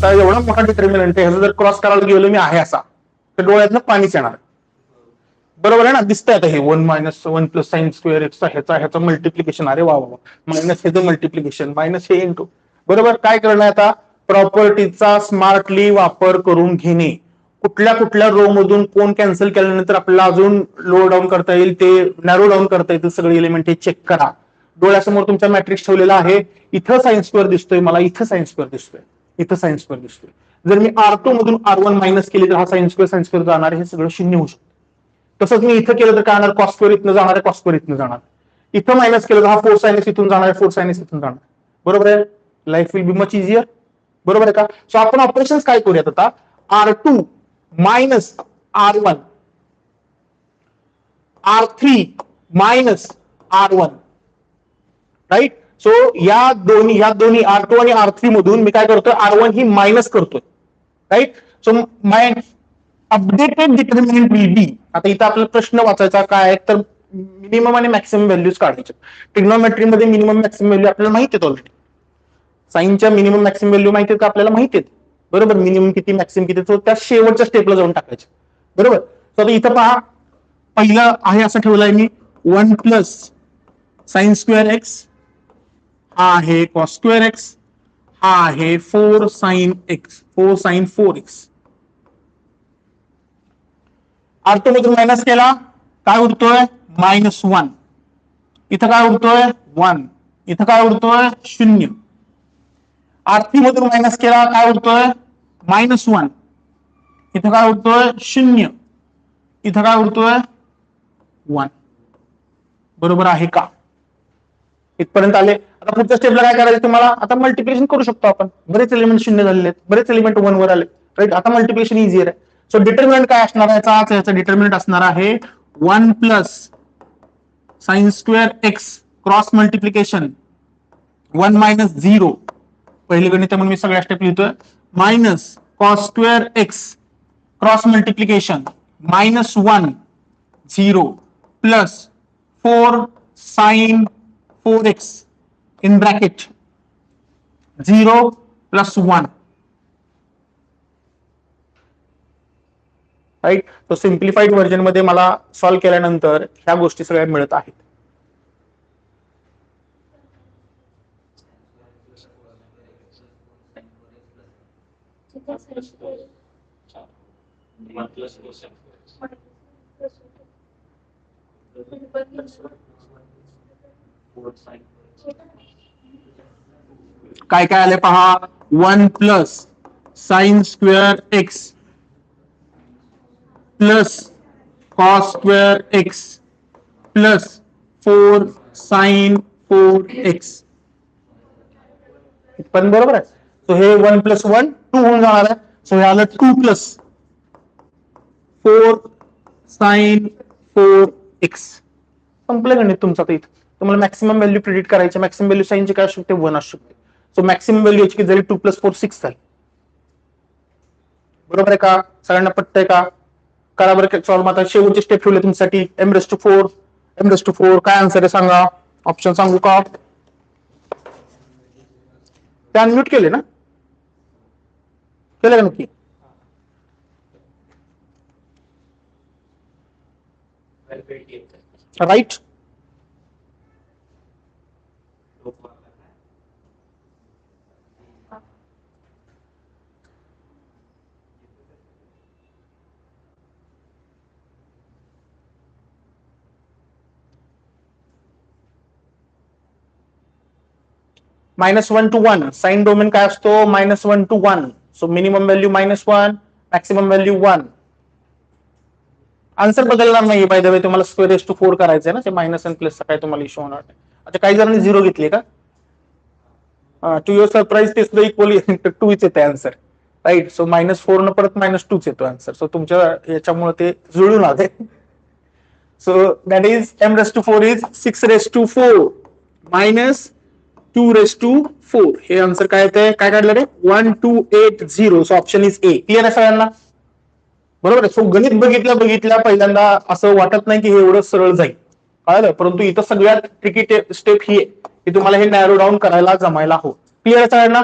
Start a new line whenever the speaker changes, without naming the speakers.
आता एवढा मोठा डिटर्मिनंट आहे, ह्याचा जर क्रॉस करायला गेलो मी आहे असा तर डोळ्यातनं पाणीच येणार. बरोबर आहे ना, दिसतंय आता हे 1 - 1 + sin स्क्वेअर एक्स ह्याचं मल्टिप्लिकेशन, अरे वा वा, मायनस ह्याचं मल्टिप्लिकेशन, मायनस हे इंटू. बरोबर, काय करणं आता, प्रॉपर्टीचा स्मार्टली वापर करून घेणे. कुठल्या कुठल्या रो मधून कोण कॅन्सल केल्यानंतर आपल्याला अजून लो डाऊन करता येईल, ते नॅरो डाऊन करता येतील सगळे एलिमेंट, हे चेक करा. डोळ्यासमोर तुमचा मॅट्रिक्स ठेवलेला आहे, इथं साइन स्क्वेअर दिसतोय मला, इथं साइन स्क्वेअर दिसतोय, इथं साइन स्क्वेअर दिसतोय. जर मी R2 मधून R1 मायनस केली तर हा साइन स्क्वेअर जाणार, हे सगळं शून्य होऊ शकतं. तसंच मी इथं केलं तर काय होणार, कॉस स्क्वेअर इथनं जाणार आहे, कॉस स्क्वेअर इथनं जाणार. इथं मायनस केलं तर हा 4 सायनस इथून जाणार आहे, 4 सायनस इथून जाणार. बरोबर आहे, life will be much easier. बरोबर आहे का? सो आपण ऑपरेशन काय करूयात आता, R2 minus R1, R3 minus R1, right. So या दोन्ही R2 आणि R3 मधून मी काय करतोय, R1 ही मायनस करतोय, right. So my updated determinant will be, आता इथं आपल्याला प्रश्न वाचायचा काय आहे तर मिनिमम आणि मॅक्सिमम व्हॅल्यूज काढायचे. ट्रिग्नोमेट्री मध्ये मिनिमम मॅक्सिमम व्हॅल्यू आपल्याला माहिती आहेत ऑलरेडी. साईनच्या मिनिमम मॅक्सिमम व्हॅल्यू माहिती आहेत का आपल्याला, माहिती आहेत. बरोबर, मिनिमम किती मॅक्सिमम किती, तो त्या शेवटच्या स्टेपला जाऊन टाकायचे. बरोबर. सो आता इथं पहा, पहिलं आहे असं ठेवलंय मी 1 + sin स्क्वेअर एक्स, हा आहे कॉस स्क्वेअर एक्स, हा आहे 4 sin x, 4 sin 4x. R2 मधून मायनस केला, काय उरतोय, -1. इथं काय उरतोय, 1. इथं काय उरतोय, 0. R3 मधून मायनस केला, काय उरतोय, -1. इथं काय उरतोय, 0. इथं काय उरतोय, 1. बरोबर आहे का? इथपर्यंत आले. आता पुढच्या स्टेपला काय करायचं तुम्हाला, आता मल्टिप्लिकेशन करू शकतो आपण. बरेच एलिमेंट 0 झालेले आहेत, बरेच एलिमेंट 1 वर आले, राईट. आता मल्टिप्लिकेशन इझियर आहे. सो डिटर्मिनंट काय असणार आहे, याचा डिटर्मिनंट असणार आहे 1 + sin square X cross multiplication 1 - 0, पहिली गणित म्हणून मी सगळ्या स्टेप लिहितोय, minus cos square X cross multiplication -1 0 plus 4 sin 4x in bracket 0 + 1, right. तो सिम्प्लिफाईड व्हर्जन मध्ये मला सॉल्व्ह केल्यानंतर ह्या गोष्टी सगळ्या मिळत आहेत. काय काय आले पहा, 1 + sin square x plus cos square x plus 4 sin 4x. पण बरोबर आहे. सो हे 1 + 1 2 होऊन जाणार आहे. सो हे आलं 2 + 4 sin 4x. संपलं गणित तुमचं. इथं तुम्हाला मॅक्सिमम व्हॅल्यू प्रिडिक्ट करायची, मॅक्सिमम व्हॅल्यू साइनची काय असू शकते, 1 असू शकते. सो मॅक्सिमम व्हॅल्यू याची जरी 2 + 4 6 झाली. बरोबर आहे का? सगळ्यांना पटतंय का? करा बरं सॉल्व्ह. आता शेवटची स्टेप ठेवली तुमच्यासाठी, m⁴ काय आन्सर आहे सांगा, ऑप्शन सांगू का? ते अनम्यूट केले ना, केलं का नक्की? राईट. -1 to 1 साइन डोमेन काय असतो, -1 to 1. So minimum value -1, maximum value 1. Answer बदलणार नाही बाय द वे, तुम्हाला स्क्वेअर⁴ करायचं आहे ना, ते मायनस आणि प्लसचा काय तुम्हाला इश्यू होणार नाही. अच्छा, काही जणांनी 0 घेतले का? टू युअर सरप्राईज ते सुद्धा इक्वली 2च येते आन्सर, राईट. सो -4 न परत -2च येतो आन्सर. सो तुमच्या याच्यामुळे ते जुळून आले. So that is m⁴ is 6⁴ minus 2⁴. हे आन्सर काय येते, काय काढलं रे, 1280. So option is a. Clear आहे सगळ्यांना? बरोबर आहे. सो गणित बघितल्या पहिल्यांदा असं वाटत नाही की हे एवढं सरळ जाईल, कळलं. परंतु इथं सगळ्यात ट्रिकी स्टेप ही आहे की तुम्हाला हे नॅरो डाऊन करायला जमायला हवं. क्लिअर आहे सगळ्यांना?